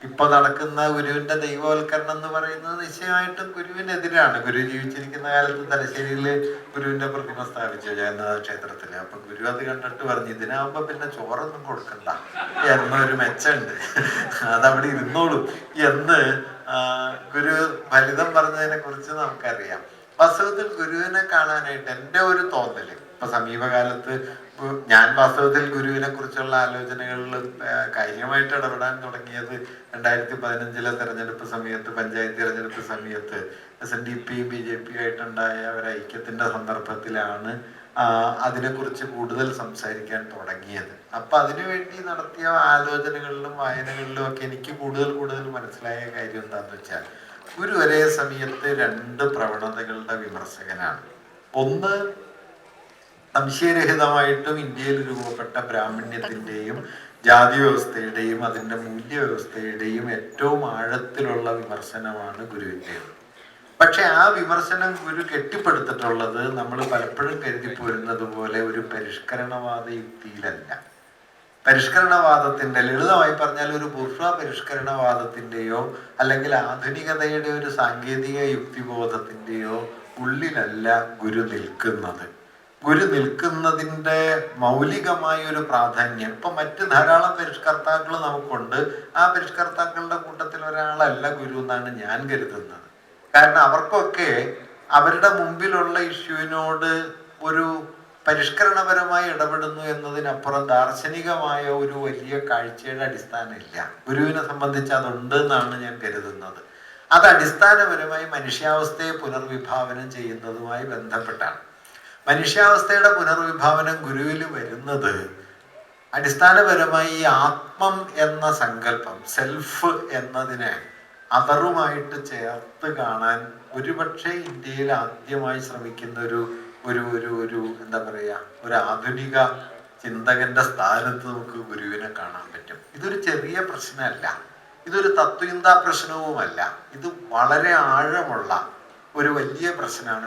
ഇപ്പൊ നടക്കുന്ന ഗുരുവിന്റെ ദൈവവൽക്കരണം എന്ന് പറയുന്നത് നിശ്ചയമായിട്ടും ഗുരുവിനെതിരാണ്. ഗുരു ജീവിച്ചിരിക്കുന്ന കാലത്ത് തലശ്ശേരിയില് ഗുരുവിന്റെ പ്രതിമ സ്ഥാപിച്ചു ജഗന്നാഥ ക്ഷേത്രത്തില്. അപ്പൊ ഗുരു അത് കണ്ടിട്ട് പറഞ്ഞു, ഇതിനാവുമ്പോ പിന്നെ ചോറൊന്നും കൊടുക്കണ്ട എന്നൊരു മെച്ചുണ്ട്, അതവിടെ ഇരുന്നോളും എന്ന് ഗുരു ഫലിതം പറഞ്ഞതിനെ കുറിച്ച് നമുക്കറിയാം. വാസ്തവത്തിൽ ഗുരുവിനെ കാണാനായിട്ട് എൻ്റെ ഒരു തോന്നല്, ഇപ്പൊ സമീപകാലത്ത് ഞാൻ വാസ്തവത്തിൽ ഗുരുവിനെ കുറിച്ചുള്ള ആലോചനകളിൽ കാര്യമായിട്ട് ഇടപെടാൻ തുടങ്ങിയത് 2015 തെരഞ്ഞെടുപ്പ് സമയത്ത്, പഞ്ചായത്ത് തെരഞ്ഞെടുപ്പ് സമയത്ത് SNDP BJP ആയിട്ടുണ്ടായ ഒരു ഐക്യത്തിന്റെ സന്ദർഭത്തിലാണ് അതിനെക്കുറിച്ച് കൂടുതൽ സംസാരിക്കാൻ തുടങ്ങിയത്. അപ്പൊ അതിനുവേണ്ടി നടത്തിയ ആലോചനകളിലും വായനകളിലും ഒക്കെ എനിക്ക് കൂടുതൽ മനസ്സിലായ കാര്യം എന്താണെന്ന് വെച്ചാൽ, ഗുരു ഒരേ സമയത്ത് രണ്ട് പ്രവണതകളുടെ വിമർശകനാണ്. ഒന്ന്, സംശയരഹിതമായിട്ടും ഇന്ത്യയിൽ രൂപപ്പെട്ട ബ്രാഹ്മണ്യത്തിന്റെയും ജാതി വ്യവസ്ഥയുടെയും അതിൻ്റെ മൂല്യവ്യവസ്ഥയുടെയും ഏറ്റവും ആഴത്തിലുള്ള വിമർശനമാണ് ഗുരുവിൻ്റെത്. പക്ഷെ ആ വിമർശനം ഗുരു കെട്ടിപ്പടുത്തിട്ടുള്ളത് നമ്മൾ പലപ്പോഴും കരുതിപ്പോരുന്നത് പോലെ ഒരു പരിഷ്കരണവാദ യുക്തിയിലല്ല. പരിഷ്കരണവാദത്തിന്റെ, ലളിതമായി പറഞ്ഞാൽ ഒരു ബൂർഷ്വാ പരിഷ്കരണവാദത്തിന്റെയോ അല്ലെങ്കിൽ ആധുനികതയുടെ ഒരു സാങ്കേതിക യുക്തിബോധത്തിന്റെയോ ഉള്ളിലല്ല ഗുരു നിൽക്കുന്നത്. ഗുരു നിൽക്കുന്നതിൻ്റെ മൗലികമായ ഒരു പ്രാധാന്യം ഇപ്പൊ മറ്റ് ധാരാളം പരിഷ്കർത്താക്കൾ നമുക്കുണ്ട്. ആ പരിഷ്കർത്താക്കളുടെ കൂട്ടത്തിൽ ഒരാളല്ല ഗുരു എന്നാണ് ഞാൻ കരുതുന്നത്. കാരണം അവർക്കൊക്കെ അവരുടെ മുമ്പിലുള്ള ഇഷ്യൂവിനോട് ഒരു പരിഷ്കരണപരമായി ഇടപെടുന്നു എന്നതിനപ്പുറം ദാർശനികമായ ഒരു വലിയ കാഴ്ചയുടെ അടിസ്ഥാനമില്ല. ഗുരുവിനെ സംബന്ധിച്ച് അതുണ്ട് എന്നാണ് ഞാൻ കരുതുന്നത്. അത് അടിസ്ഥാനപരമായി മനുഷ്യാവസ്ഥയെ പുനർവിഭാവനം ചെയ്യുന്നതുമായി ബന്ധപ്പെട്ടാണ്. മനുഷ്യാവസ്ഥയുടെ പുനർവിഭാവനം ഗുരുവിൽ വരുന്നത് അടിസ്ഥാനപരമായി ഈ ആത്മം എന്ന സങ്കല്പം, സെൽഫ് എന്നതിനെ അതറുമായിട്ട് ചേർത്ത് കാണാൻ ഒരുപക്ഷെ ഇന്ത്യയിൽ ആദ്യമായി ശ്രമിക്കുന്ന ഒരു ഒരു ഒരു ഒരു എന്താ പറയുക, ഒരു ആധുനിക ചിന്തകന്റെ സ്ഥാനത്ത് നമുക്ക് ഗുരുവിനെ കാണാൻ പറ്റും. ഇതൊരു ചെറിയ പ്രശ്നമല്ല, ഇതൊരു തത്വചിന്താ പ്രശ്നവുമല്ല, ഇത് വളരെ ആഴമുള്ള ഒരു വലിയ പ്രശ്നമാണ്.